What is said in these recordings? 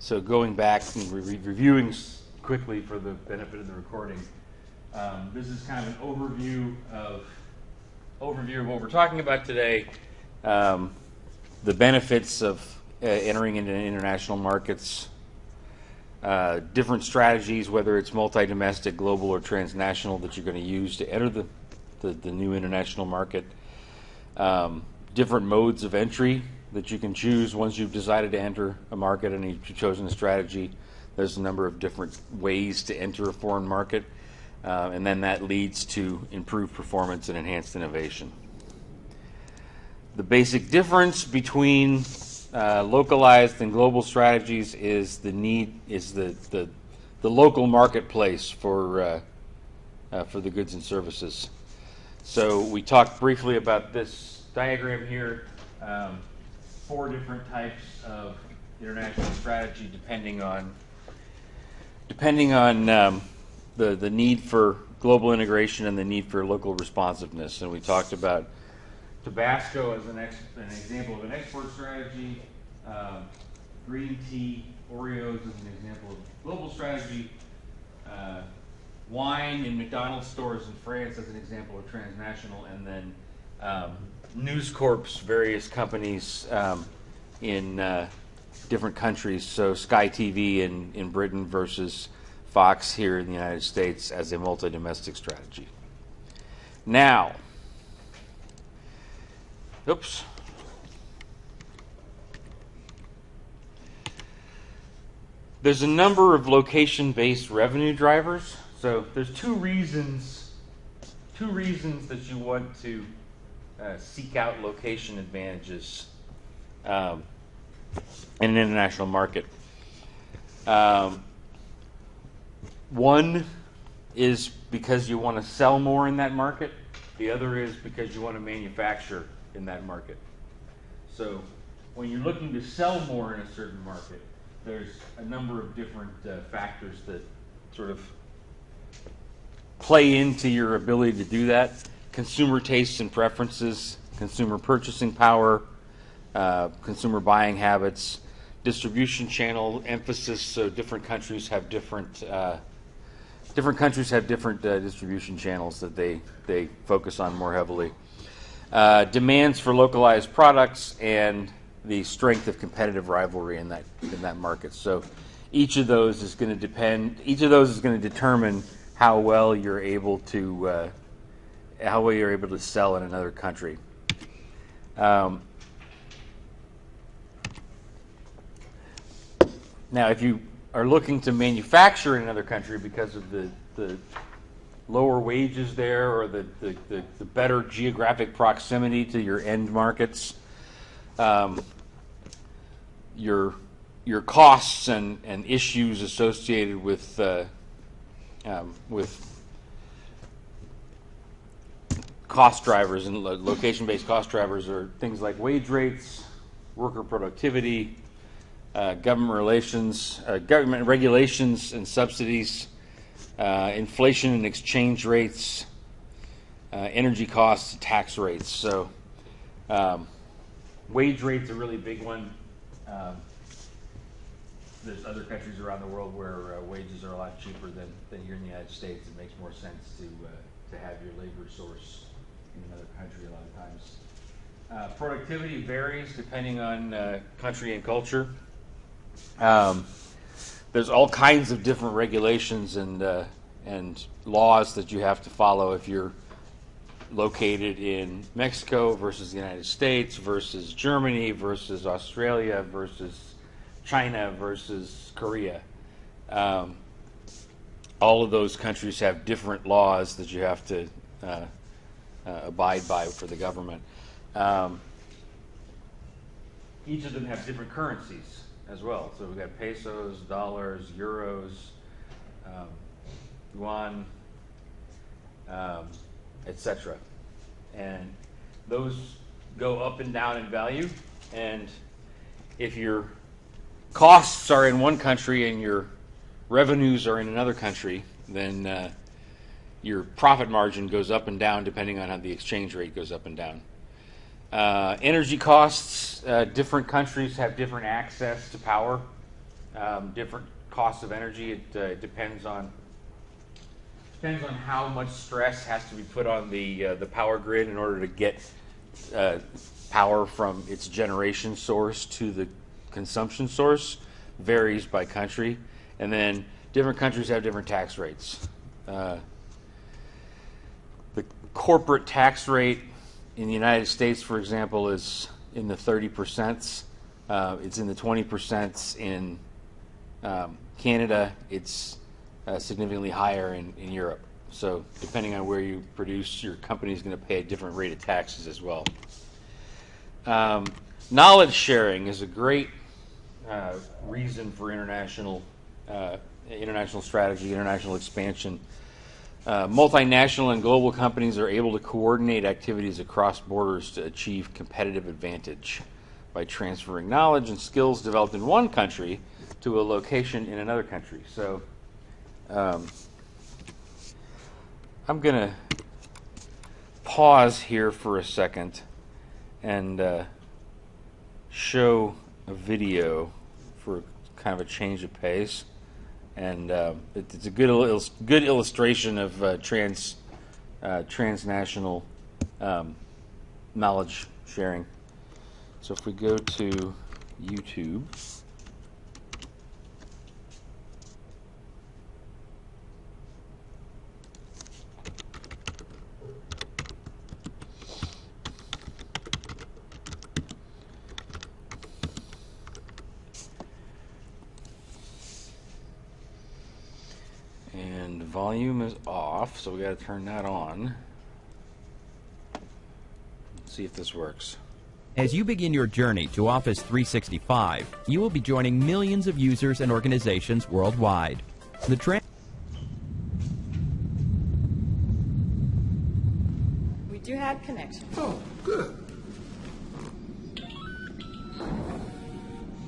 So going back and reviewing quickly for the benefit of the recording, this is kind of an overview of what we're talking about today. The benefits of entering into international markets, different strategies, whether it's multi-domestic, global, or transnational, that you're going to use to enter the new international market. Different modes of entry that you can choose once you've decided to enter a market and you've chosen a strategy. There's a number of different ways to enter a foreign market, and then that leads to improved performance and enhanced innovation. The basic difference between localized and global strategies is the local marketplace for the goods and services. So we talked briefly about this diagram here. 4 different types of international strategy depending on the need for global integration and the need for local responsiveness. And we talked about Tabasco as an example of an export strategy, green tea, Oreos as an example of global strategy, wine in McDonald's stores in France as an example of transnational, and then News Corp's various companies in different countries. So Sky TV in Britain versus Fox here in the United States as a multi-domestic strategy. Now, there's a number of location-based revenue drivers. So there's two reasons that you want to seek out location advantages in an international market. One is because you want to sell more in that market. The other is because you want to manufacture in that market. So when you're looking to sell more in a certain market, there's a number of different factors that sort of play into your ability to do that. Consumer tastes and preferences, consumer purchasing power, consumer buying habits, distribution channel emphasis. So different countries have different distribution channels that they focus on more heavily. Demands for localized products and the strength of competitive rivalry in that market. So each of those is going to determine how well you're able to sell in another country. Now, if you are looking to manufacture in another country because of the lower wages there or the better geographic proximity to your end markets, your costs and issues associated with cost drivers and location-based cost drivers are things like wage rates, worker productivity, government regulations and subsidies, inflation and exchange rates, energy costs, tax rates. So wage rates are a really big one. There's other countries around the world where wages are a lot cheaper than here in the United States. It makes more sense to have your labor source in another country a lot of times. Productivity varies depending on country and culture. There's all kinds of different regulations and laws that you have to follow if you're located in Mexico versus the United States versus Germany versus Australia versus China versus Korea. All of those countries have different laws that you have to abide by for the government. Each of them have different currencies as well. So we've got pesos, dollars, euros, yuan, etc. And those go up and down in value. And if your costs are in one country and your revenues are in another country, then your profit margin goes up and down depending on how the exchange rate goes up and down. Energy costs, different countries have different access to power. different costs of energy. It depends on how much stress has to be put on the power grid in order to get power from its generation source to the consumption source. Varies by country, and then different countries have different tax rates. The corporate tax rate in the United States, for example, is in the 30%. It's in the 20%. In Canada, it's significantly higher in Europe. So depending on where you produce, your company is going to pay a different rate of taxes as well. Knowledge sharing is a great reason for international strategy, international expansion. Multinational and global companies are able to coordinate activities across borders to achieve competitive advantage by transferring knowledge and skills developed in one country to a location in another country. So I'm going to pause here for a second and show a video for kind of a change of pace, and it's a good illustration of transnational knowledge sharing. So if we go to YouTube, and the volume is off, so we got to turn that on. Let's see if this works. As you begin your journey to Office 365, you will be joining millions of users and organizations worldwide. We do have connection. Oh, good.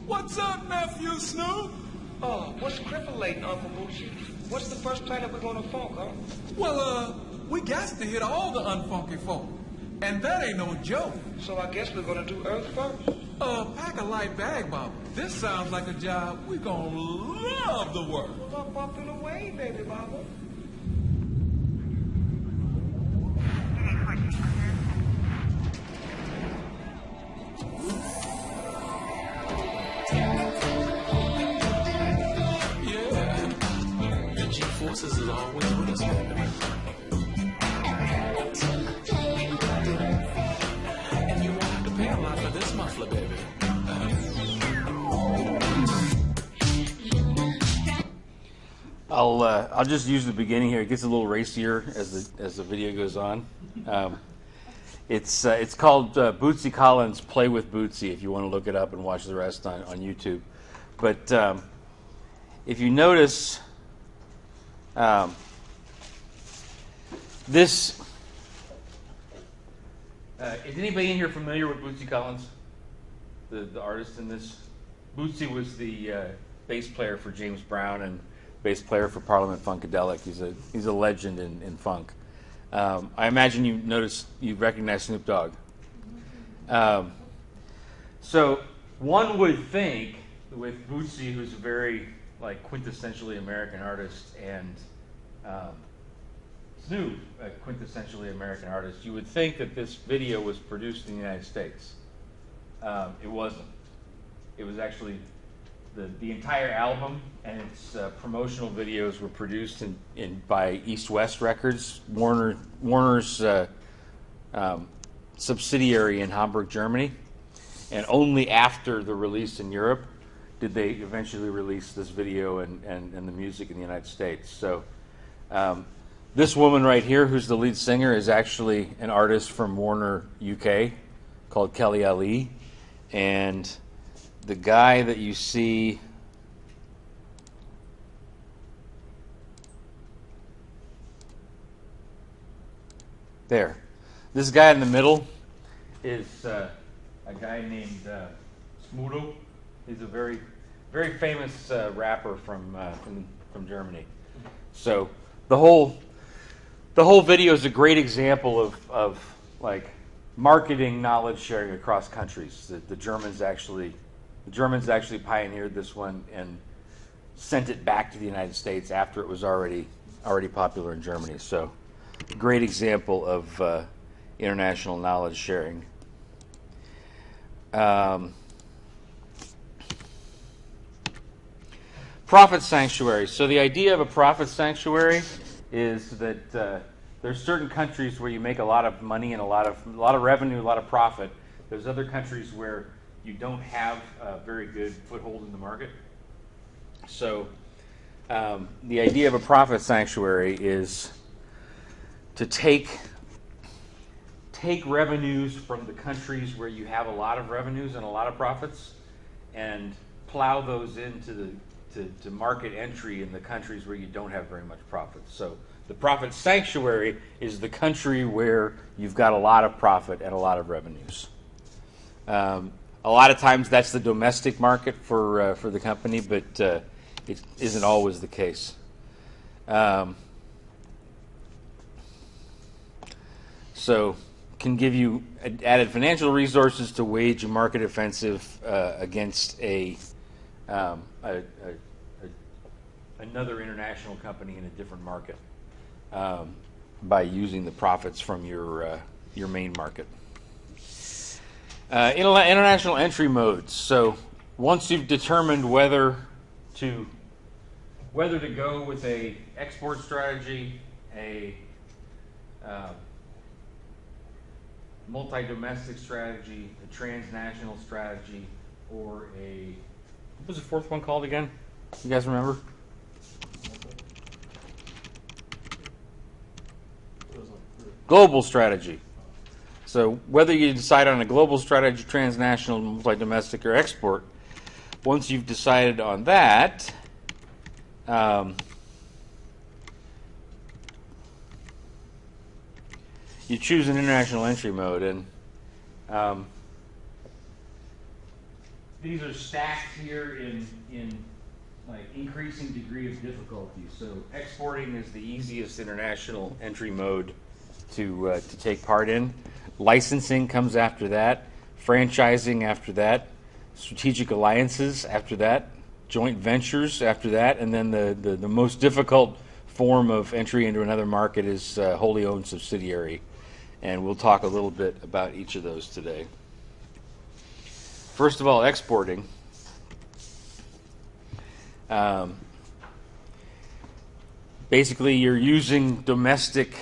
What's up, nephew Snoop? What's crippling, Uncle Boochie? What's the first planet we're gonna funk, huh? Well, we got to hit all the unfunky folk. And that ain't no joke. So I guess we're gonna do Earth first? Pack a light bag, Bob. This sounds like a job we're gonna love the work. Well, I'm bumping away, baby Baba. Yeah. The G-forces is always with us, baby. And you won't have to pay a lot for this muffler, baby. I'll just use the beginning here. It gets a little racier as the video goes on. It's called Bootsy Collins' Play with Bootsy, if you want to look it up and watch the rest on YouTube. But if you notice, this... is anybody in here familiar with Bootsy Collins, the artist in this? Bootsy was the bass player for James Brown and bass player for Parliament Funkadelic. He's a legend in funk. I imagine you recognize Snoop Dogg. So one would think with Bootsy, who's a very quintessentially American artist, and Snoop, a quintessentially American artist, you would think that this video was produced in the United States. It wasn't. It was actually the entire album and its promotional videos were produced by East West Records, Warner's subsidiary in Hamburg, Germany. And only after the release in Europe did they eventually release this video and the music in the United States. So this woman right here, who's the lead singer, is actually an artist from Warner, UK, called Kelly Ali. And the guy that you see there, this guy in the middle is a guy named Smudo. He's a very, very famous rapper from Germany. So the whole video is a great example of marketing knowledge sharing across countries. The Germans actually pioneered this one, and sent it back to the United States after it was already popular in Germany. So, great example of international knowledge sharing. Profit sanctuary. So the idea of a profit sanctuary is that there's certain countries where you make a lot of money and a lot of revenue, a lot of profit. There's other countries where you don't have a very good foothold in the market. So the idea of a profit sanctuary is to take revenues from the countries where you have a lot of revenues and a lot of profits and plow those into to market entry in the countries where you don't have very much profit. So the profit sanctuary is the country where you've got a lot of profit and a lot of revenues. A lot of times that's the domestic market for the company, but it isn't always the case. So can give you added financial resources to wage a market offensive against another international company in a different market by using the profits from your main market. International entry modes. So once you've determined whether to go with a export strategy, a multi-domestic strategy, a transnational strategy, or what was the fourth one called again? You guys remember? Global strategy. So whether you decide on a global strategy, transnational, multi-domestic, or export, once you've decided on that, you choose an international entry mode, and these are stacked here in like increasing degree of difficulty. So exporting is the easiest international entry mode to take part in. Licensing comes after that. Franchising after that. Strategic alliances after that. Joint ventures after that. And then the most difficult form of entry into another market is wholly owned subsidiary. And we'll talk a little bit about each of those today. First of all, exporting. Basically, you're using domestic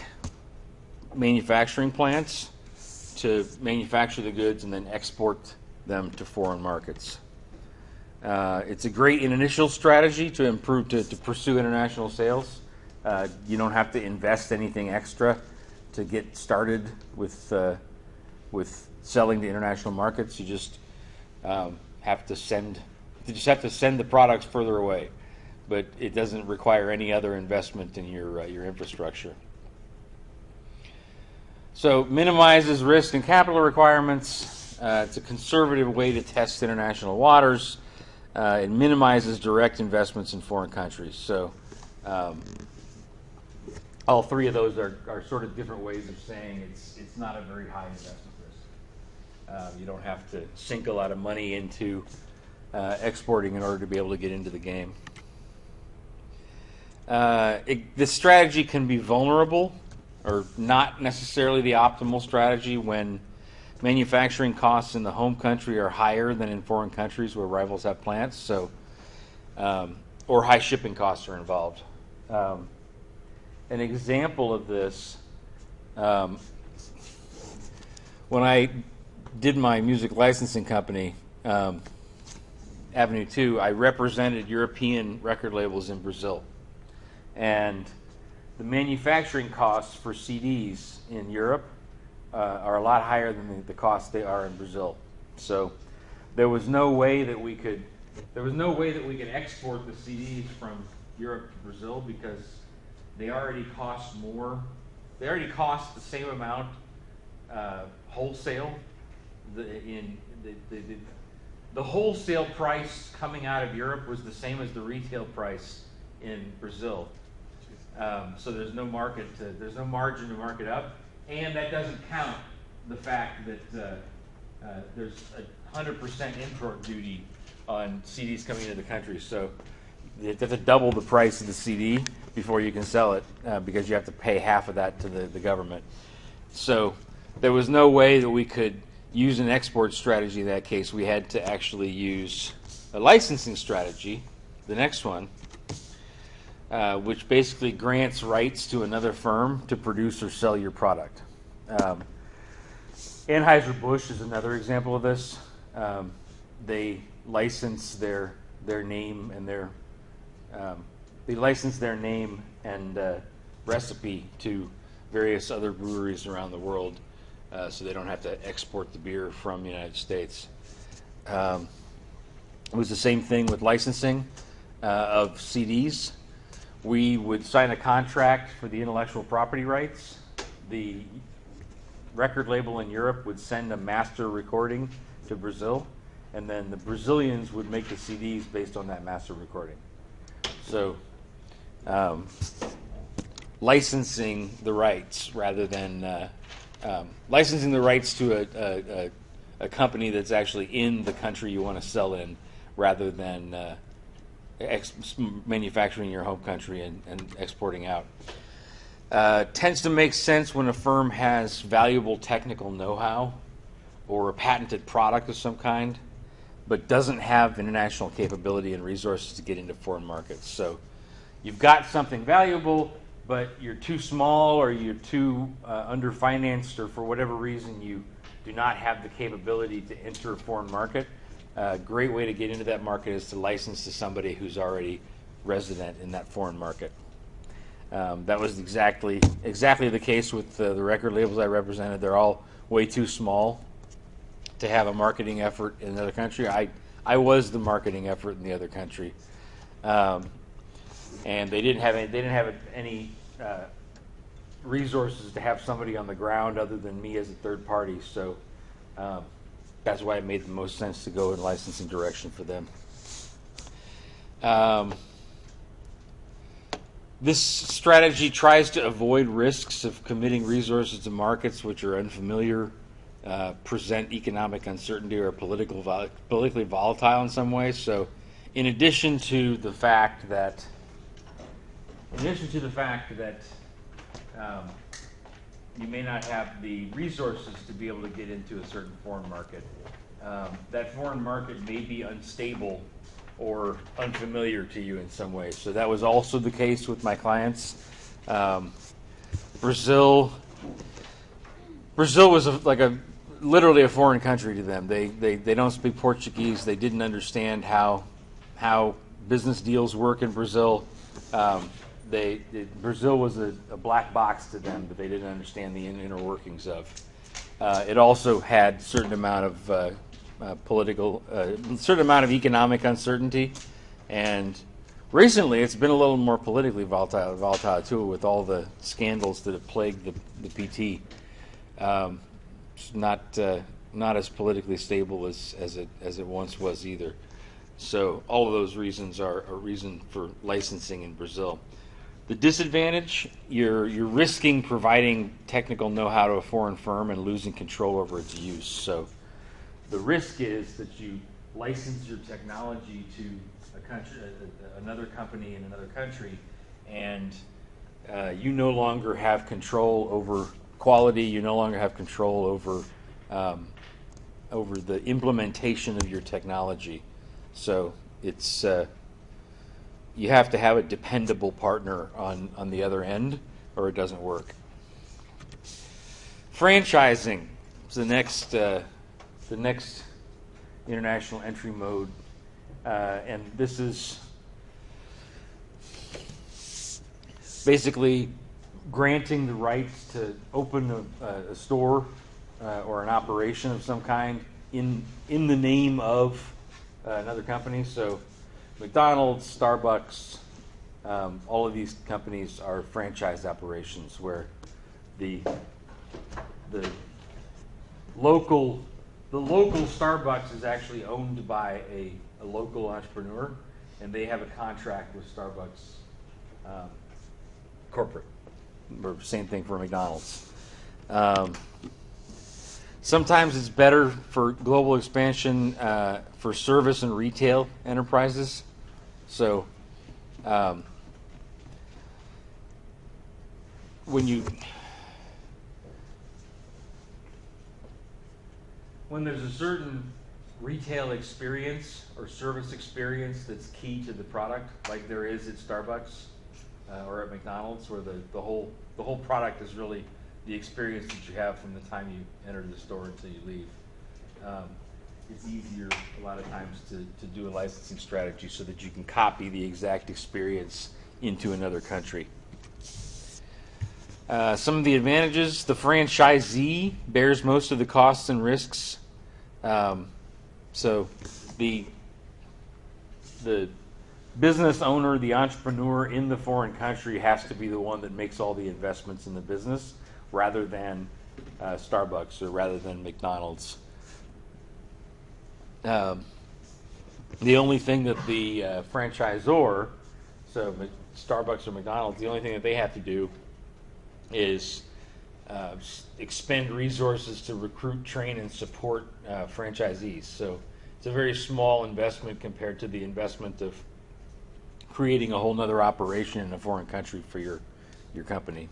manufacturing plants to manufacture the goods and then export them to foreign markets. It's a great initial strategy to pursue international sales. You don't have to invest anything extra to get started with selling to international markets. You just have to send the products further away, but it doesn't require any other investment in your infrastructure. So minimizes risk and capital requirements. It's a conservative way to test international waters. It minimizes direct investments in foreign countries. So all three of those are sort of different ways of saying it's not a very high investment risk. You don't have to sink a lot of money into exporting in order to be able to get into the game. The strategy can be vulnerable or not necessarily the optimal strategy when manufacturing costs in the home country are higher than in foreign countries where rivals have plants. So, or high shipping costs are involved. An example of this, when I did my music licensing company, Avenue 2, I represented European record labels in Brazil. And the manufacturing costs for CDs in Europe are a lot higher than the costs they are in Brazil. So there was no way that we could export the CDs from Europe to Brazil because they already cost more. They already cost the same amount wholesale. The wholesale price coming out of Europe was the same as the retail price in Brazil. So there's no margin to mark it up, and that doesn't count the fact that there's a 100% import duty on CDs coming into the country. So have to double the price of the CD before you can sell it because you have to pay half of that to the government. So there was no way that we could use an export strategy in that case. We had to actually use a licensing strategy, the next one, which basically grants rights to another firm to produce or sell your product. Anheuser-Busch is another example of this. They license their name and recipe to various other breweries around the world, so they don't have to export the beer from the United States. It was the same thing with licensing of CDs. We would sign a contract for the intellectual property rights. The record label in Europe would send a master recording to Brazil, and then the Brazilians would make the CDs based on that master recording. So licensing the rights rather than licensing the rights to a company that's actually in the country you want to sell in, rather than manufacturing in your home country and exporting out. Tends to make sense when a firm has valuable technical know-how or a patented product of some kind, but doesn't have international capability and resources to get into foreign markets. So you've got something valuable, but you're too small or you're too underfinanced, or for whatever reason you do not have the capability to enter a foreign market. A great way to get into that market is to license to somebody who's already resident in that foreign market. That was exactly the case with the record labels I represented. They're all way too small to have a marketing effort in another country. I was the marketing effort in the other country, and they didn't have any resources to have somebody on the ground other than me as a third party. So that's why it made the most sense to go in licensing direction for them. This strategy tries to avoid risks of committing resources to markets which are unfamiliar, present economic uncertainty, or politically volatile in some way. So, in addition to the fact that you may not have the resources to be able to get into a certain foreign market, that foreign market may be unstable or unfamiliar to you in some way. So that was also the case with my clients. Brazil was literally a foreign country to them. They don't speak Portuguese. They didn't understand how business deals work in Brazil. Brazil was a black box to them that they didn't understand the inner workings of. It also had a certain amount of certain amount of economic uncertainty, and recently it's been a little more politically volatile too, with all the scandals that have plagued the PT. It's not as politically stable as it once was either. So all of those reasons are a reason for licensing in Brazil. The disadvantage, you're risking providing technical know-how to a foreign firm and losing control over its use. So the risk is that you license your technology to a country, another company in another country, and you no longer have control over quality. You no longer have control over the implementation of your technology. So it's you have to have a dependable partner on the other end, or it doesn't work. Franchising is the next international entry mode, and this is basically granting the rights to open a store or an operation of some kind in the name of another company. So McDonald's, Starbucks, all of these companies are franchise operations where the local Starbucks is actually owned by a local entrepreneur, and they have a contract with Starbucks corporate. Or same thing for McDonald's. Sometimes it's better for global expansion for service and retail enterprises. So When there's a certain retail experience or service experience that's key to the product, like there is at Starbucks or at McDonald's, where the whole product is really the experience that you have from the time you enter the store until you leave. It's easier a lot of times to do a licensing strategy so that you can copy the exact experience into another country. Some of the advantages: the franchisee bears most of the costs and risks. So the business owner, the entrepreneur in the foreign country has to be the one that makes all the investments in the business, rather than Starbucks or rather than McDonald's. The only thing that the franchisor, so Starbucks or McDonald's, the only thing that they have to do is expend resources to recruit, train, and support franchisees. So it's a very small investment compared to the investment of creating a whole nother operation in a foreign country for your company.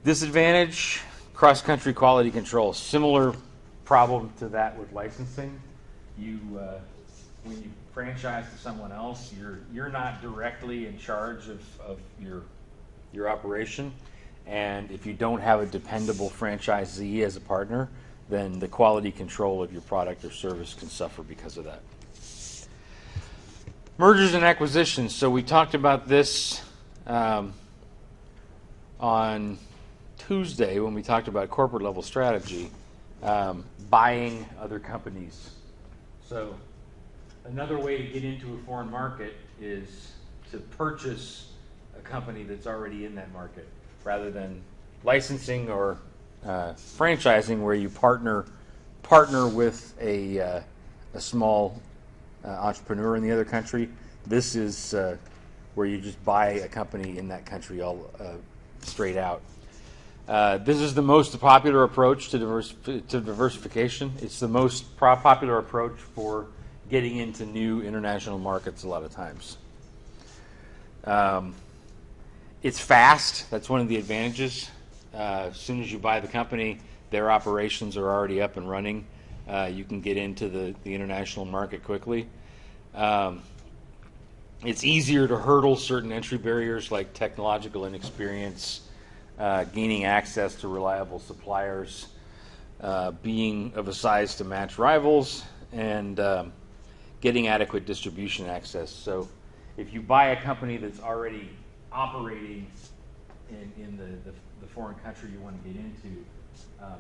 Disadvantage: cross-country quality control. Similar problem to that with licensing. When you franchise to someone else, you're not directly in charge of your operation, and if you don't have a dependable franchisee as a partner, then the quality control of your product or service can suffer because of that. Mergers and acquisitions. So we talked about this on Tuesday when we talked about corporate level strategy, buying other companies. So another way to get into a foreign market is to purchase a company that's already in that market, rather than licensing or franchising, where you partner with a small entrepreneur in the other country. This is where you just buy a company in that country all straight out. This is the most popular approach to diversification. It's the most popular approach for getting into new international markets a lot of times. It's fast. That's one of the advantages. As soon as you buy the company, their operations are already up and running. You can get into the international market quickly. It's easier to hurdle certain entry barriers like technological inexperience, gaining access to reliable suppliers, being of a size to match rivals, and getting adequate distribution access. So if you buy a company that's already operating in the foreign country you want to get into,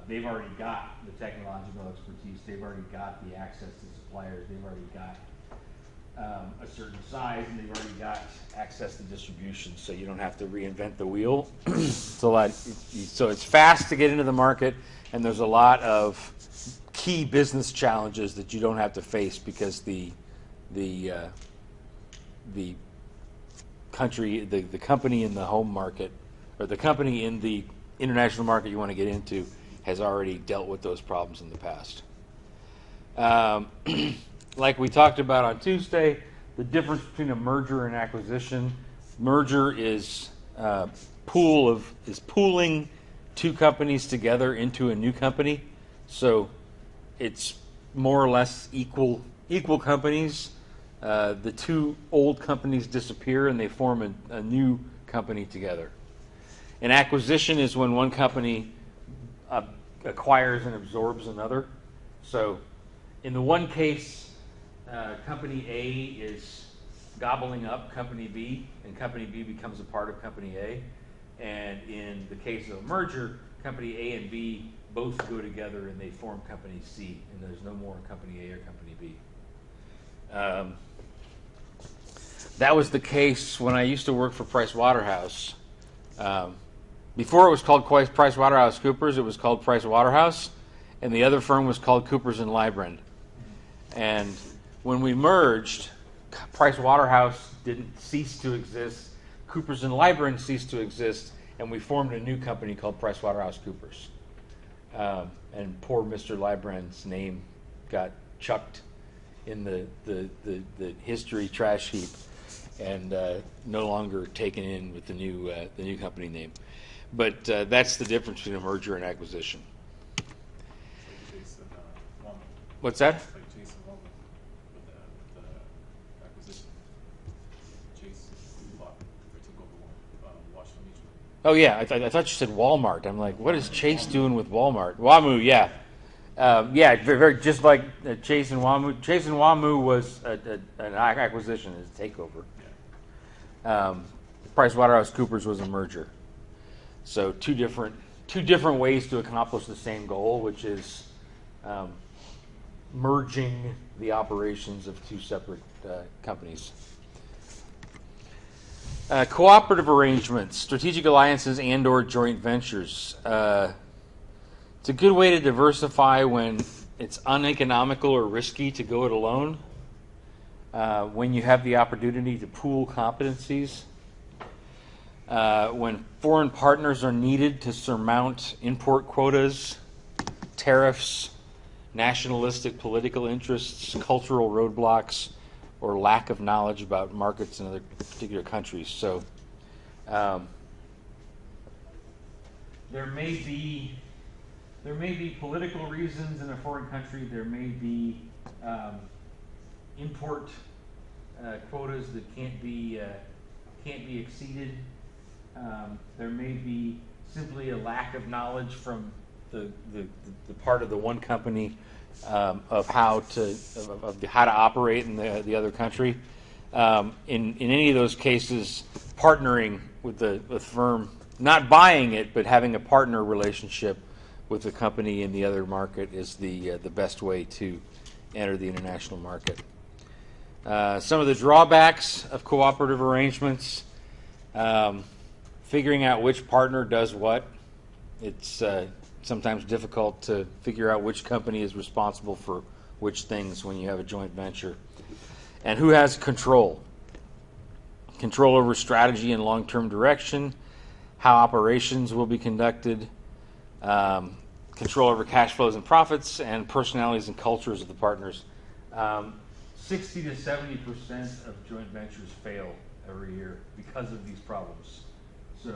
they've already got the technological expertise, they've already got the access to suppliers, they've already got a certain size, and they've already got access to distribution, so you don't have to reinvent the wheel. So it's fast to get into the market, and there's a lot of key business challenges that you don't have to face because the company in the home market, or the company in the international market you want to get into, has already dealt with those problems in the past. Like we talked about on Tuesday, the difference between a merger and acquisition. Merger is pooling two companies together into a new company. So it's more or less equal companies. The two old companies disappear and they form a new company together. An acquisition is when one company acquires and absorbs another. So in the one case, Company A is gobbling up Company B, and Company B becomes a part of Company A. And in the case of a merger, Company A and B both go together and they form Company C, and there's no more Company A or Company B. That was the case when I used to work for Price Waterhouse. Before it was called Price Waterhouse Coopers, it was called Price Waterhouse, and the other firm was called Coopers and Lybrand. And when we merged, Price Waterhouse didn't cease to exist, Coopers and Lybrand ceased to exist, and we formed a new company called Price Waterhouse Coopers. And poor Mr. Lybrand's name got chucked in the history trash heap. and no longer taken in with the new company name. But that's the difference between a merger and acquisition. What's that? Like Jason Woman with the acquisition. Chase bought or took over Washington Mutual. Oh yeah, I thought you said Walmart. I'm like, what is Chase doing with Walmart? WAMU, yeah. Yeah, very just like Chase and WAMU. Chase and WAMU was an acquisition, is a takeover. PricewaterhouseCoopers was a merger. So two different ways to accomplish the same goal, which is merging the operations of two separate companies. Cooperative arrangements, strategic alliances, and/or joint ventures. It's a good way to diversify when it's uneconomical or risky to go it alone. When you have the opportunity to pool competencies. When foreign partners are needed to surmount import quotas, tariffs, nationalistic political interests, cultural roadblocks, or lack of knowledge about markets in other particular countries. So there may be political reasons in a foreign country. There may be import quotas that can't be exceeded. There may be simply a lack of knowledge from the part of the one company of how to operate in the other country. In any of those cases, partnering with the firm, not buying it, but having a partner relationship with the company in the other market is the best way to enter the international market. Some of the drawbacks of cooperative arrangements. Figuring out which partner does what. It's sometimes difficult to figure out which company is responsible for which things when you have a joint venture. And who has control? Control over strategy and long-term direction, how operations will be conducted, control over cash flows and profits, and personalities and cultures of the partners. 60 to 70% of joint ventures fail every year because of these problems. So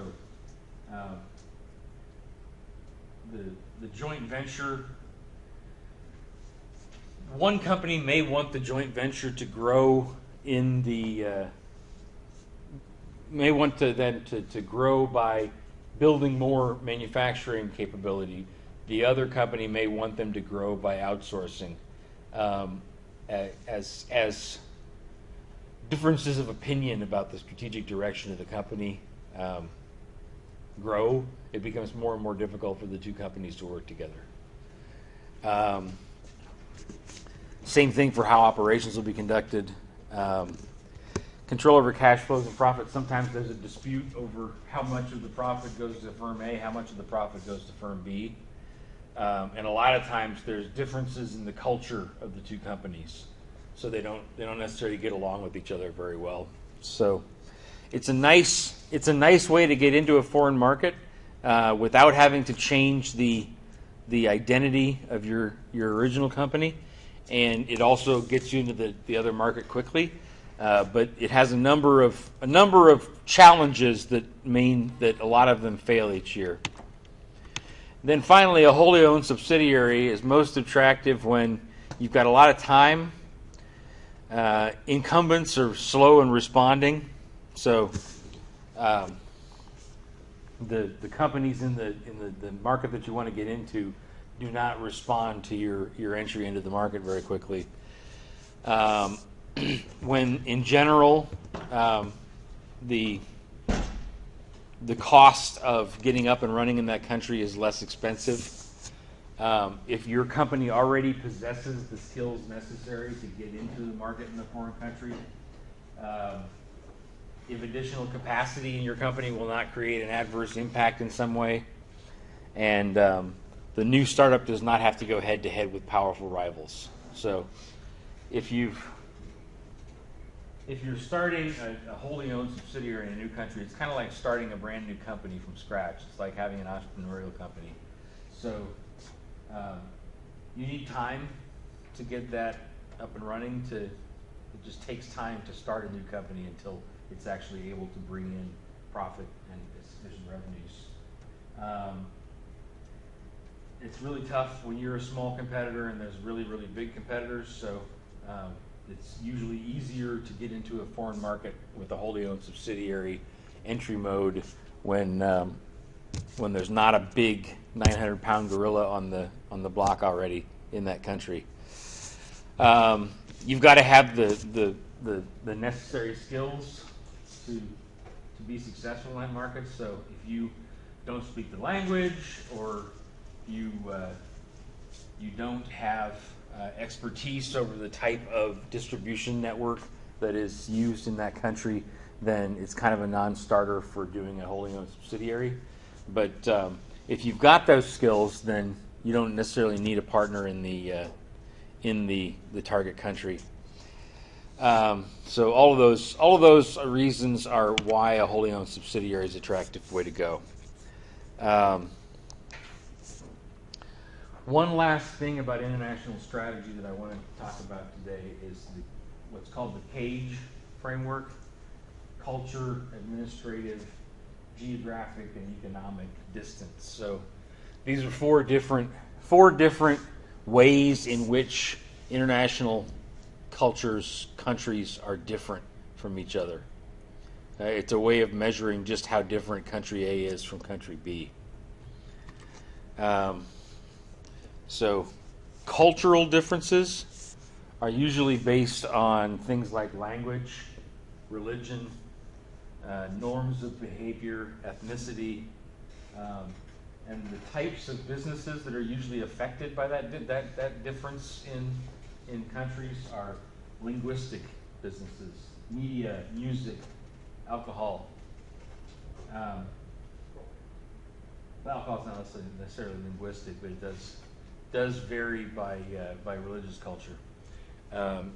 the joint venture, one company may want the joint venture to grow in the may want to then to grow by building more manufacturing capability. The other company may want them to grow by outsourcing. As differences of opinion about the strategic direction of the company grow, it becomes more and more difficult for the two companies to work together. Same thing for how operations will be conducted. Control over cash flows and profits. Sometimes there's a dispute over how much of the profit goes to firm A, how much of the profit goes to firm B. And a lot of times there's differences in the culture of the two companies, so they don't necessarily get along with each other very well. So it's a nice way to get into a foreign market without having to change the identity of your original company, and it also gets you into the other market quickly. But it has a number of challenges that mean that a lot of them fail each year. Then finally, a wholly owned subsidiary is most attractive when you've got a lot of time. Incumbents are slow in responding, so the companies in the market that you want to get into do not respond to your entry into the market very quickly. When in general the cost of getting up and running in that country is less expensive. If your company already possesses the skills necessary to get into the market in a foreign country, if additional capacity in your company will not create an adverse impact in some way, and the new startup does not have to go head-to-head with powerful rivals. So if you're starting a wholly owned subsidiary in a new country, it's kind of like starting a brand new company from scratch. It's like having an entrepreneurial company. So you need time to get that up and running. It just takes time to start a new company until it's actually able to bring in profit and sufficient revenues. It's really tough when you're a small competitor and there's really, really big competitors, so it's usually easier to get into a foreign market with a wholly owned subsidiary entry mode when there's not a big 900-pound gorilla on the block already in that country. You've got to have the necessary skills to be successful in that market. So if you don't speak the language, or you don't have expertise over the type of distribution network that is used in that country, then it's kind of a non-starter for doing a wholly owned subsidiary. But if you've got those skills, then you don't necessarily need a partner in the target country. So all of those reasons are why a wholly owned subsidiary is an attractive way to go. One last thing about international strategy that I want to talk about today is what's called the CAGE framework: culture, administrative, geographic, and economic distance. So these are four different ways in which international cultures, countries are different from each other. It's a way of measuring just how different country A is from country B. So cultural differences are usually based on things like language, religion, norms of behavior, ethnicity, and the types of businesses that are usually affected by that difference in countries are linguistic businesses, media, music, alcohol. Alcohol is not necessarily linguistic, but it does vary by religious culture.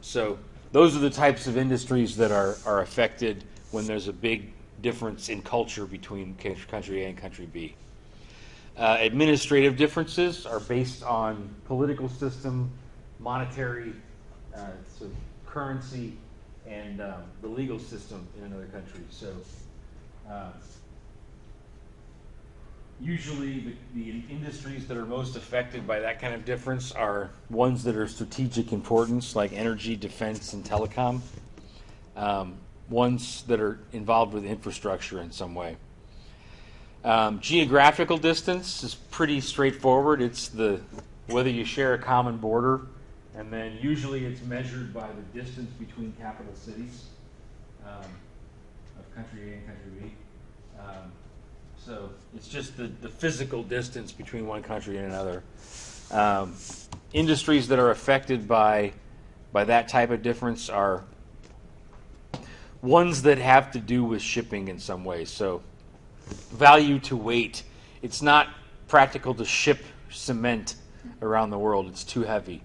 So those are the types of industries that are affected when there's a big difference in culture between country A and country B. Administrative differences are based on political system, monetary, so currency, and the legal system in another country. So usually the industries that are most affected by that kind of difference are ones that are strategic importance, like energy, defense, and telecom. Ones that are involved with infrastructure in some way. Geographical distance is pretty straightforward. It's whether you share a common border, and then usually it's measured by the distance between capital cities of country A and country B. So it's just the physical distance between one country and another. Industries that are affected by that type of difference are ones that have to do with shipping in some way. So value to weight. It's not practical to ship cement around the world. It's too heavy.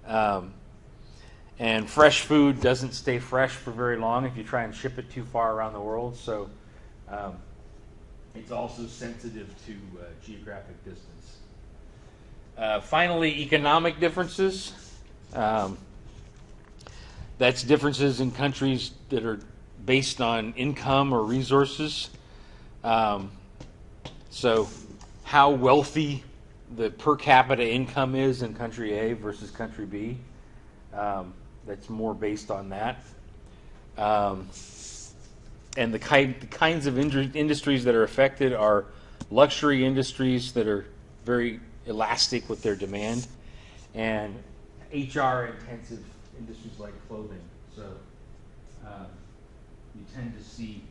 And fresh food doesn't stay fresh for very long if you try and ship it too far around the world. So it's also sensitive to geographic distance. Finally, economic differences. That's differences in countries that are based on income or resources. So how wealthy the per capita income is in country A versus country B. That's more based on that. And the kinds of industries that are affected are luxury industries that are very elastic with their demand, and HR-intensive industries like clothing. So you tend to see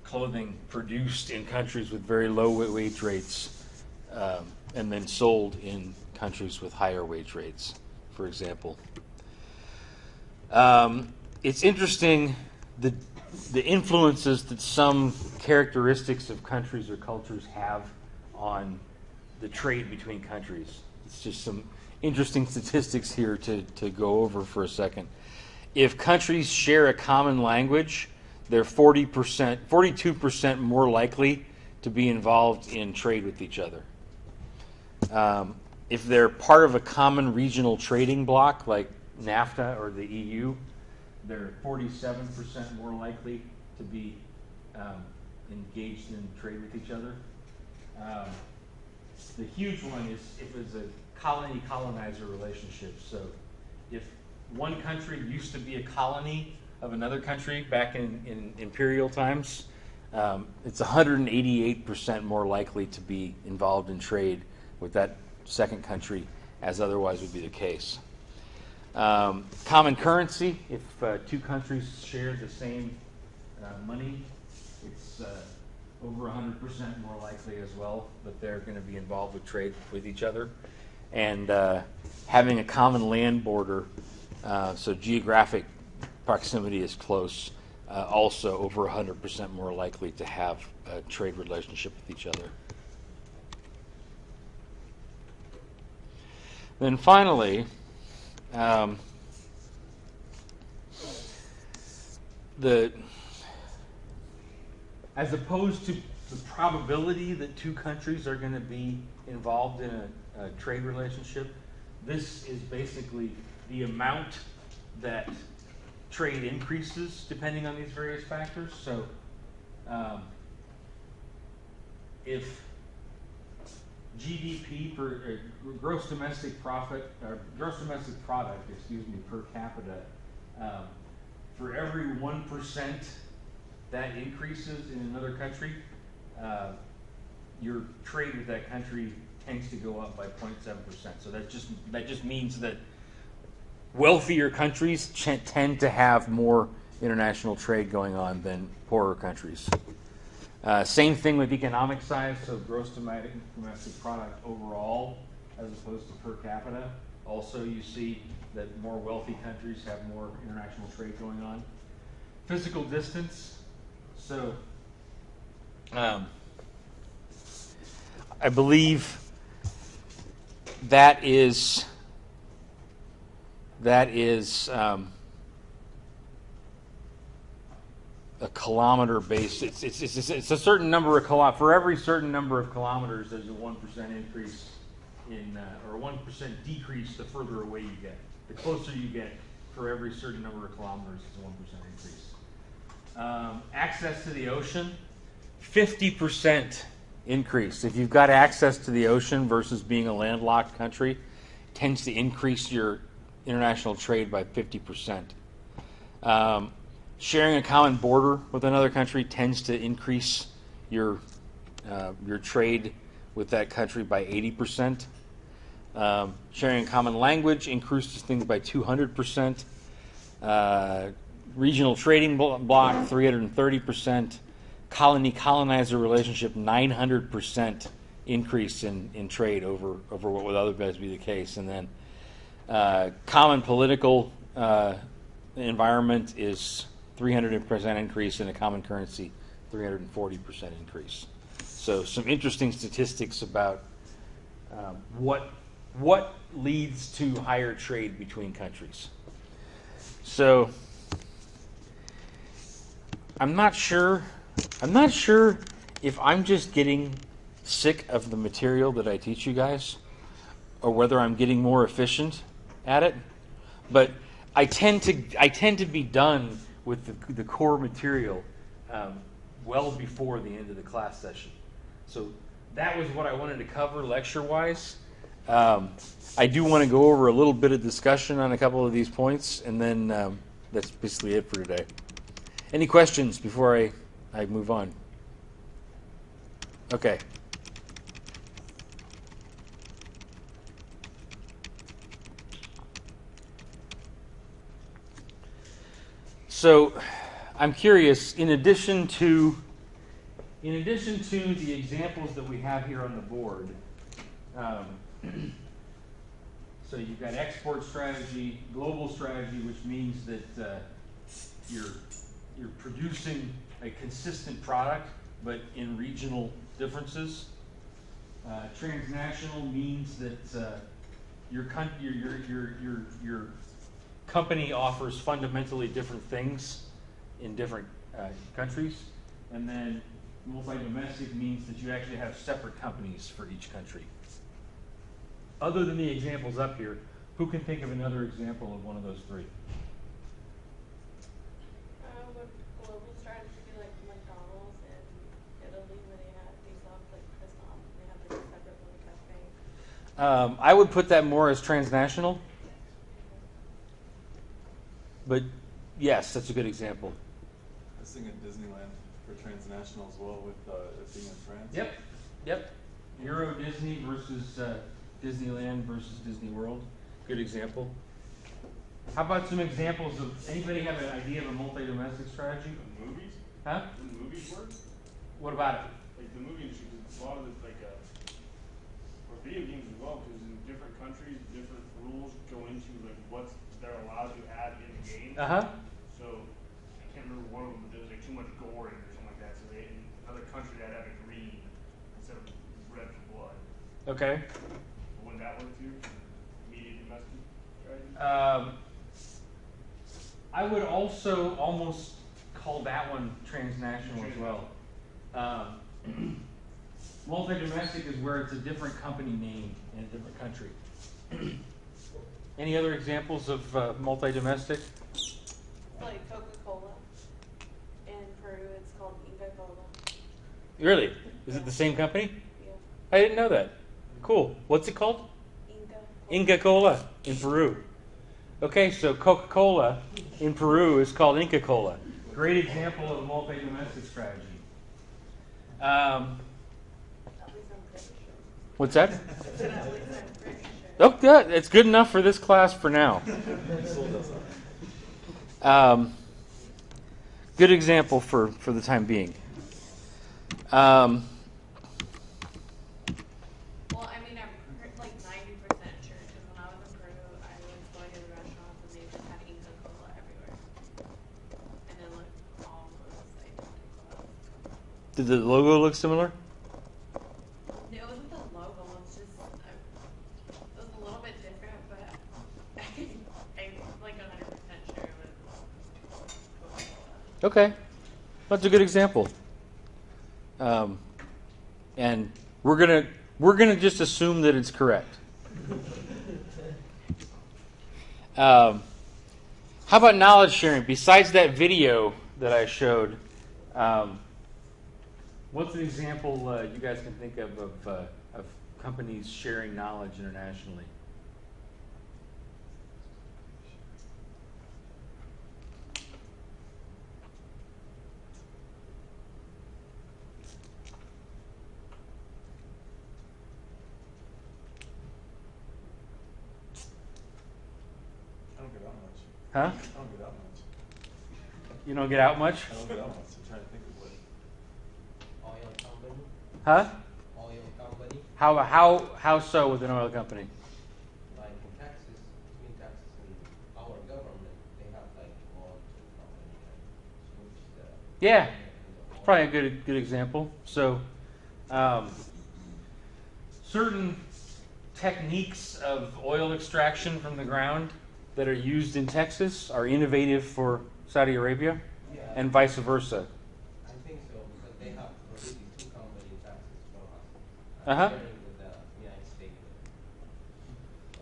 clothing produced in countries with very low wage rates and then sold in countries with higher wage rates, for example. It's interesting the influences that some characteristics of countries or cultures have on the trade between countries. It's just some interesting statistics here to go over for a second. If countries share a common language, they're 42% more likely to be involved in trade with each other. If they're part of a common regional trading bloc like NAFTA or the EU, they're 47% more likely to be engaged in trade with each other. The huge one is if it's a colony-colonizer relationship. So if one country used to be a colony of another country back in imperial times, it's 188% more likely to be involved in trade with that second country as otherwise would be the case. Common currency, if two countries share the same money, it's over 100% more likely as well that they're going to be involved with trade with each other. And having a common land border, so geographic proximity is close, also over 100% more likely to have a trade relationship with each other. Then finally, as opposed to the probability that two countries are going to be involved in a trade relationship, this is basically the amount that trade increases depending on these various factors. So if GDP per gross domestic product, per capita, for every 1% that increases in another country, your trade with that country tends to go up by 0.7%. So that just means that wealthier countries tend to have more international trade going on than poorer countries. Same thing with economic size, so gross domestic product overall as opposed to per capita. Also, you see that more wealthy countries have more international trade going on. Physical distance. So, I believe that is a kilometer base. It's a certain number of kilometers. For every certain number of kilometers, there's a 1% increase in, or a 1% decrease the further away you get. The closer you get, for every certain number of kilometers, it's a 1% increase. Access to the ocean, 50% increase. If you've got access to the ocean versus being a landlocked country, it tends to increase your international trade by 50%. Sharing a common border with another country tends to increase your trade with that country by 80%. Sharing a common language increases things by 200%. Regional trading bloc, 330%. Colony-colonizer relationship, 900% increase in trade over what would otherwise be the case. And then common political environment is 300% increase, in a common currency, 340% increase. So some interesting statistics about what leads to higher trade between countries. So I'm not sure if I'm just getting sick of the material that I teach you guys, or whether I'm getting more efficient at it. But I tend to be done with the core material well before the end of the class session. So that was what I wanted to cover lecture-wise. I do want to go over a little bit of discussion on a couple of these points, and then that's basically it for today. Any questions before I move on? Okay. So I'm curious, in addition to the examples that we have here on the board, so you've got export strategy, global strategy, which means that you're producing a consistent product, but in regional differences. Transnational means that your company offers fundamentally different things in different countries. And then multi-domestic means that you actually have separate companies for each country. Other than the examples up here, who can think of another example of one of those three? With global strategy be like McDonald's in Italy where they have these off like croissant and they have like a separate little cafe? I would put that more as transnational. But yes, that's a good example. I was thinking Disneyland for transnational as well, with it being in France. Yep. Euro Disney versus Disneyland versus Disney World. Good example. How about some examples of, anybody have an idea of a multi-domestic strategy? The movies? Huh? The movies work? What about it? Like the movie industry, 'cause a lot of it's like, or video games as well, because in different countries, different rules go into like what they're allowed to add in the game. Uh-huh. So I can't remember one of them, but there was like too much gore in it or something like that. So they, in another country, they'd have it green instead of red for blood. Okay. Wouldn't that work too? Immediate domestic strategy? I would also almost call that one transnational as well. Multi-domestic is where it's a different company name in a different country. Any other examples of multi-domestic? Like Coca-Cola. In Peru, it's called Inca Cola. Really? Is it the same company? Yeah. I didn't know that. Cool. What's it called? Inca Cola in Peru. Okay, so Coca-Cola in Peru is called Inca Cola. Great example of a multi-domestic strategy. At least I'm pretty sure. What's that? At least I'm pretty sure. Oh, yeah, it's good enough for this class for now. Good example for the time being. Well, I mean, I'm like 90% sure because when I was in Peru, I was going to the restaurants and they just had Inca Cola everywhere. And then like all of those like Inca Cola. Did the logo look similar? It wasn't the logo, it's just, it was a little bit different, but I'm like 100% sure it was Coca-Cola. Okay, that's a good example. And we're gonna just assume that it's correct. How about knowledge sharing? Besides that video that I showed, what's an example you guys can think of companies sharing knowledge internationally? I don't get out much. Huh? I don't get out much. You don't get out much? I don't get out much. I'm trying to think of what. Oil company, Huh? oil company, How so with an oil company? like in Texas, between Texas and our government, they have like oil company and switch the. Yeah, the oil. probably a good example. So, certain techniques of oil extraction from the ground that are used in Texas are innovative for Saudi Arabia, Yeah, and vice versa. I think so because they have already two companies in Texas from us. Uh-huh. Sharing with the United States.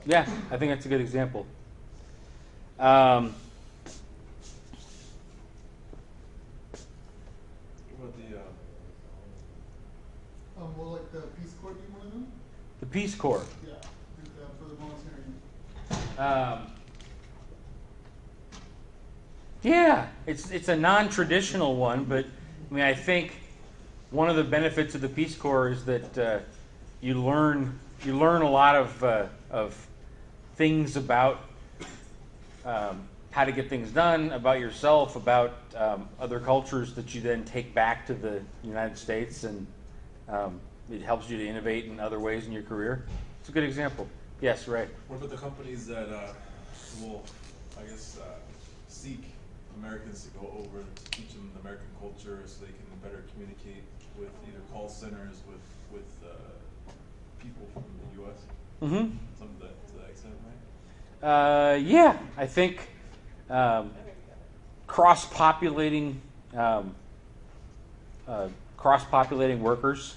Yeah, I think that's a good example. What about the Well, like the Peace Corps be one of them? The Peace Corps. Yeah, for the military. Yeah, it's a non-traditional one, but I mean, I think one of the benefits of the Peace Corps is that you learn a lot of things about how to get things done, about yourself, about other cultures that you then take back to the United States, and it helps you to innovate in other ways in your career. It's a good example. Yes, Ray. what about the companies that will, I guess, seek Americans to go over and teach them the American culture so they can better communicate with either call centers with people from the U.S. Mm-hmm. Something to that extent, right? Yeah, I think cross-populating workers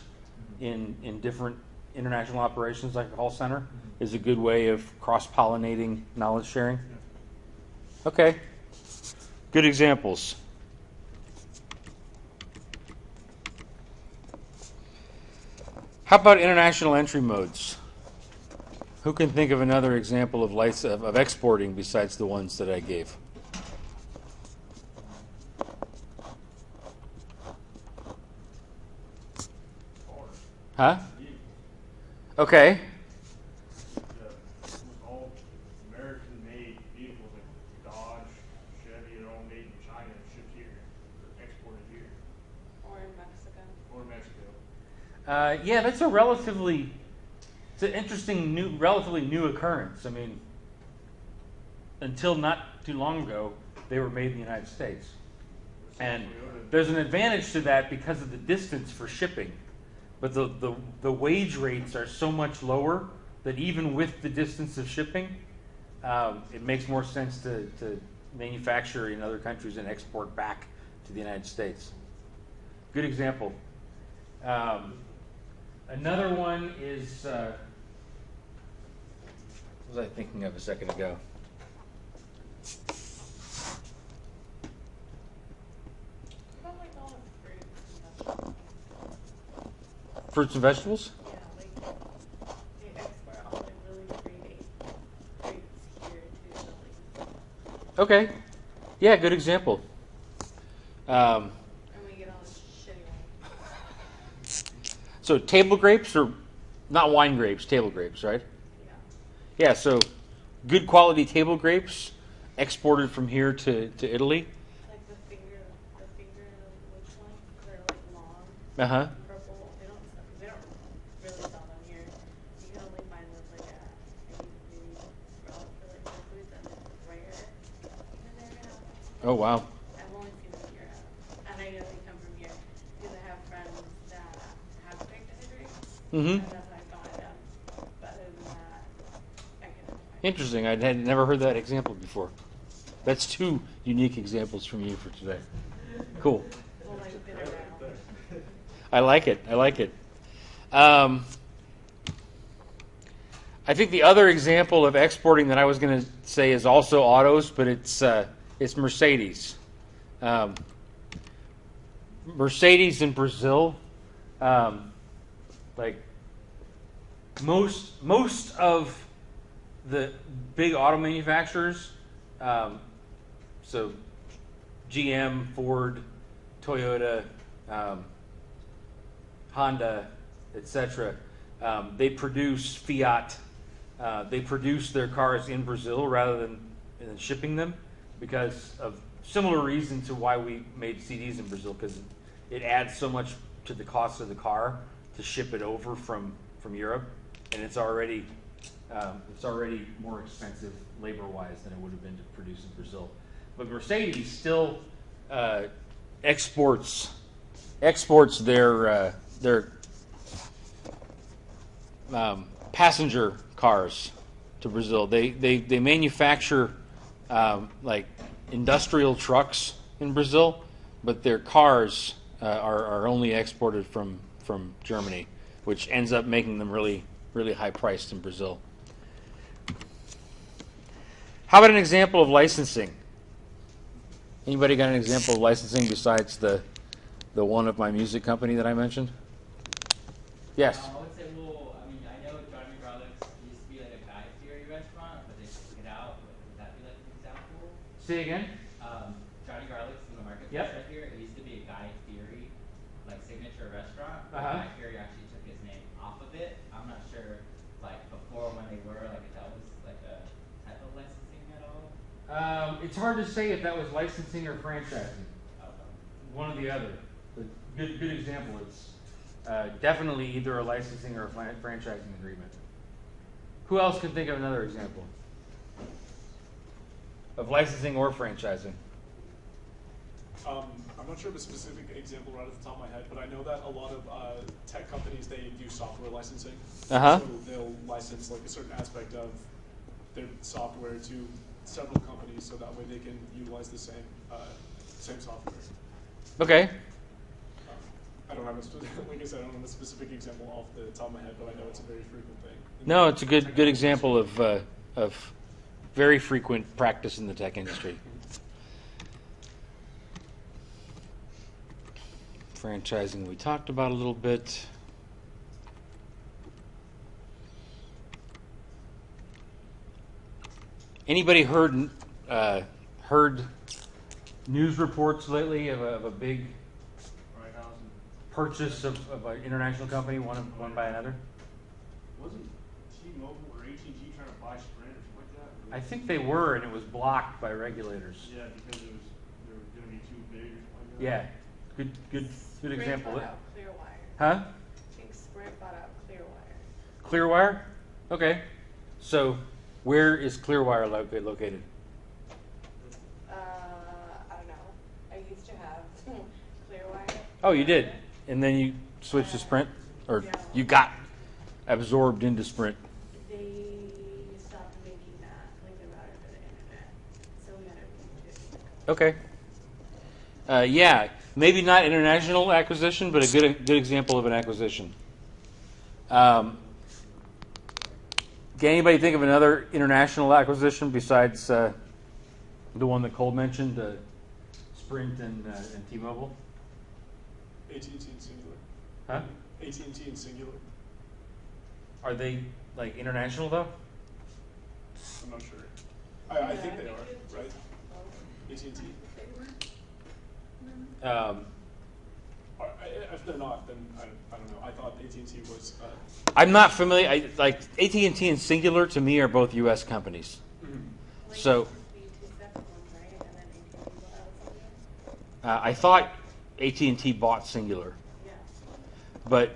in different international operations like a call center is a good way of cross-pollinating knowledge sharing. Okay, good examples. How about international entry modes? Who can think of another example of exporting besides the ones that I gave? Huh? Okay. Almost all American-made vehicles like Dodge, Chevy, are all made in China and shipped here, or exported here, Or in Mexico. or Mexico. Yeah, it's an interesting, relatively new occurrence. I mean, until not too long ago, they were made in the United States. And there's an advantage to that because of the distance for shipping. But the wage rates are so much lower that even with the distance of shipping, it makes more sense to manufacture in other countries and export back to the United States. Good example. Another one is, what was I thinking of a second ago? What about like all the fruits and vegetables? Fruits and vegetables? Yeah, like they export all the really great fruits here to Italy. Okay. Yeah, good example. And we get all this shitty wine. So table grapes are not wine grapes, table grapes, right? Yeah. Yeah, so good quality table grapes exported from here to Italy. Like the finger which one? They're like long, Uh-huh. purple. They don't really sell them here. You can only find them like at maybe for like Whole Foods, and it's rare. And they're Oh, wow. I've only seen them here, and I know they come from here because I have friends that have picked the grapes, Mm-hmm. and that's how I found them. But other than that, I couldn't find Interesting. I had never heard that example before. That's two unique examples from you for today. Cool. well, I've been around. I like it. I like it. I think the other example of exporting that I was going to say is also autos, but it's Mercedes. Mercedes in Brazil, like most of the big auto manufacturers, so GM, Ford, Toyota, Honda, etc. They produce Fiat. They produce their cars in Brazil rather than shipping them because of similar reason to why we made CDs in Brazil, because it adds so much to the cost of the car to ship it over from Europe, and it's already more expensive labor-wise than it would have been to produce in Brazil. But Mercedes still exports their passenger cars to Brazil. They manufacture like industrial trucks in Brazil, but their cars are only exported from Germany, which ends up making them really high priced in Brazil. How about an example of licensing? Anybody got an example of licensing besides the one of my music company that I mentioned? Yes. I would say, well, I mean, I know Johnny Garlic's used to be like a Guy Fieri restaurant, but they took it out. Would that be like an example? Say again. Johnny Garlic's in the marketplace Yep. right here. It used to be a Guy Fieri, like signature restaurant. But Uh-huh. Guy Fieri actually took his name off of it. I'm not sure, like before when they were, like if that was like a type of licensing at all. It's hard to say if that was licensing or franchising. One or the other. But good example. It's definitely either a licensing or a franchising agreement. Who else can think of another example of licensing or franchising? I'm not sure of a specific example right at the top of my head, but I know that a lot of tech companies, they do software licensing. Uh-huh. So they'll license like a certain aspect of their software to several companies, so that way they can utilize the same software. Okay. I don't have like I said, I don't have a specific example off the top of my head, but I know it's a very frequent thing. No, it's a good example of very frequent practice in the tech industry. Franchising we talked about a little bit. Anybody heard news reports lately of a big purchase of an international company, one by another? Wasn't T-Mobile or AT&T trying to buy Sprint or something like that? I think they were, and it was blocked by regulators. Yeah, because they were going to be too big or something like that. Yeah, good Sprint example. bought out Clearwire. Huh? I think Sprint bought out Clearwire. Clearwire? Okay. So, where is Clearwire located? I don't know. I used to have Clearwire. Oh, you did, and then you switched to Sprint, or you got absorbed into Sprint. They stopped making that, like the router for the internet, so we had to move to. Okay. Yeah, maybe not international acquisition, but a good example of an acquisition. Can anybody think of another international acquisition besides the one that Cole mentioned, Sprint and T-Mobile? AT&T and Singular. Huh? AT&T and Singular. Are they like international though? I'm not sure. I think they are, right? AT&T. If they're not, then I don't know. I thought AT&T was. I'm not familiar. AT&T and Singular to me are both U.S. companies. Like, So it used to be two separate ones, right? And then AT&T bought out Singular. I thought AT&T bought Singular, Yeah. but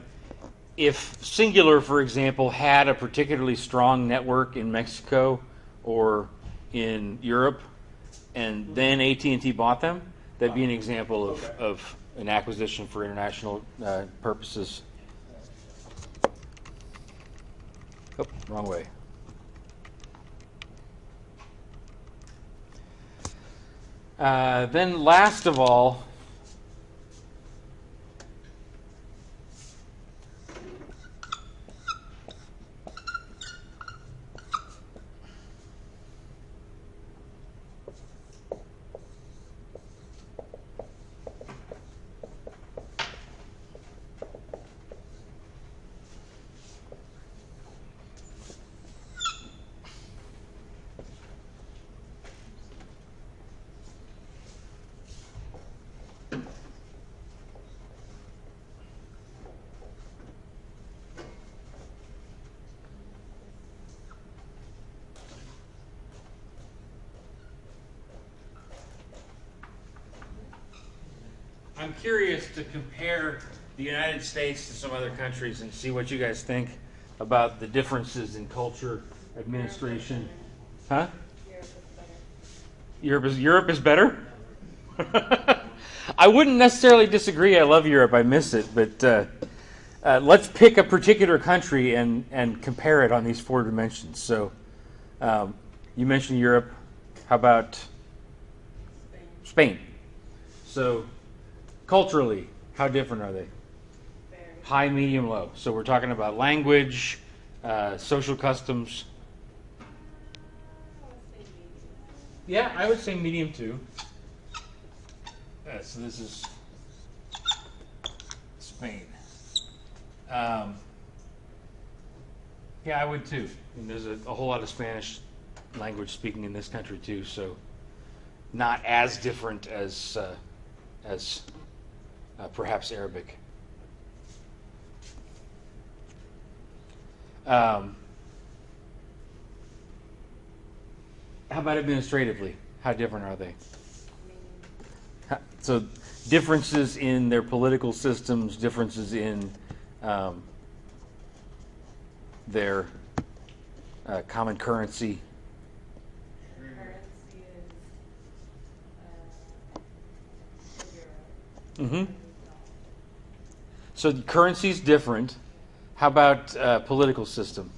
if Singular, for example, had a particularly strong network in Mexico or in Europe, and then AT&T bought them, that'd be an example of an acquisition for international purposes. Oh, wrong way. Then last of all, I'm curious to compare the United States to some other countries and see what you guys think about the differences in culture, administration. Huh? Europe is better? I wouldn't necessarily disagree. I love Europe. I miss it. But let's pick a particular country and compare it on these four dimensions. So you mentioned Europe. How about Spain? So culturally, how different are they? High, medium, low. So we're talking about language, social customs. Yeah, I would say medium too. So this is Spain. Yeah, I would too. And there's a whole lot of Spanish language speaking in this country too, so not as different as perhaps Arabic. How about administratively? How different are they? So differences in their political systems, differences in their common currency. Mm-hmm. So the currency is different. How about political system?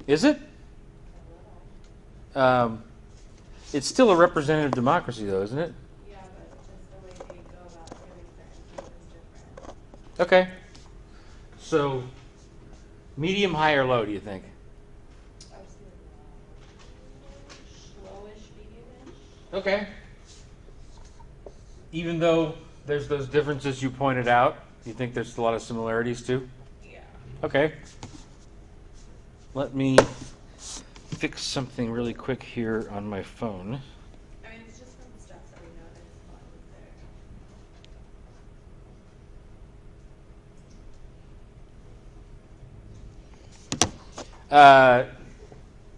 Is it? It's still a representative democracy, though, isn't it? Yeah, but just the way they go about doing certain things is different. Okay. So, medium, high, or low, do you think? I was thinking lowish, medium-ish. Okay. Even though there's those differences you pointed out, you think there's a lot of similarities too? Yeah. Okay. Let me fix something really quick here on my phone. I mean, it's just from stuff that we noticed while I was there.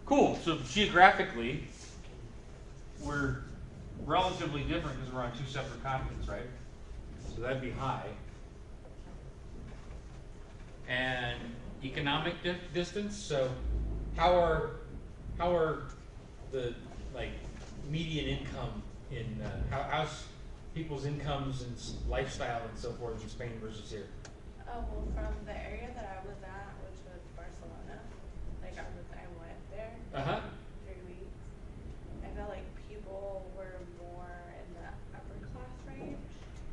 Cool. So geographically, we're relatively different because we're on 2 separate continents, right? So that'd be high. And economic distance. So how are the like median income in how's people's incomes and lifestyle and so forth in Spain versus here? Oh, well, from the area that I was at, which was Barcelona, like I went there 3 weeks. I felt like people were more in the upper class range.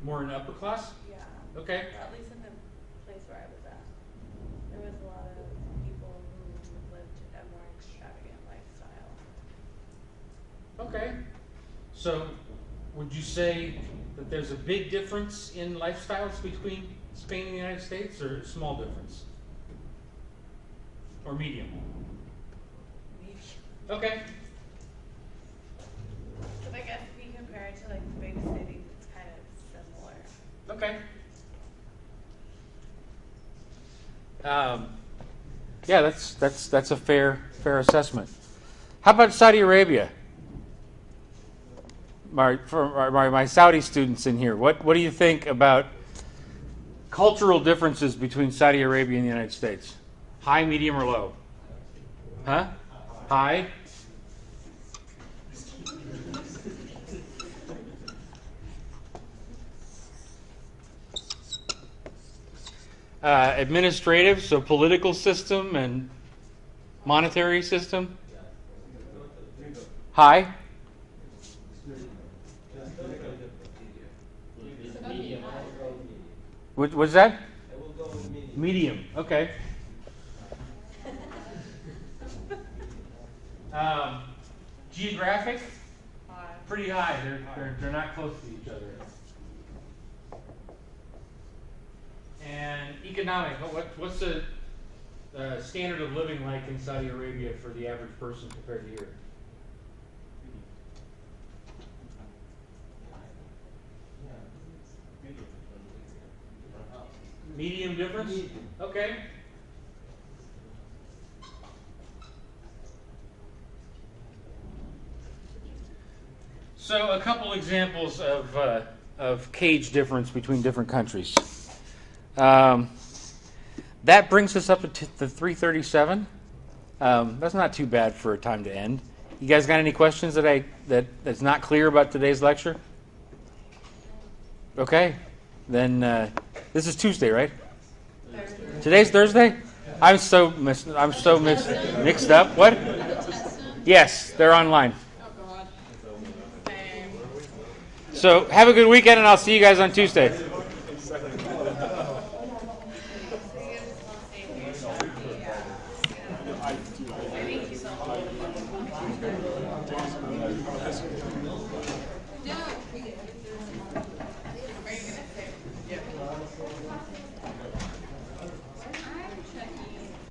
More in upper class? Yeah. Okay. Or at least in the place where I was at. There was a lot of people who lived a more extravagant lifestyle. Okay. So would you say that there's a big difference in lifestyles between Spain and the United States, or a small difference? Or medium? Maybe. Okay. But I guess if you compare it to like the big cities, it's kind of similar. Okay. Yeah, that's a fair assessment. How about Saudi Arabia? My Saudi students in here, what do you think about cultural differences between Saudi Arabia and the United States? High, medium, or low? Huh? High? Administrative, so political system and monetary system? High? What's that? Medium. Okay. Geographic? Pretty high. They're not close to each other. And economic. What's the standard of living like in Saudi Arabia for the average person compared to here? Medium difference? Okay. So a couple examples of cage difference between different countries. That brings us up to the 3:37. That's not too bad for a time to end. You guys got any questions that's not clear about today's lecture? Okay, then this is Tuesday, right? Thursday. Today's Thursday? I'm so mixed up. What? Yes, they're online. So have a good weekend, and I'll see you guys on Tuesday. Are you gonna say? Yeah.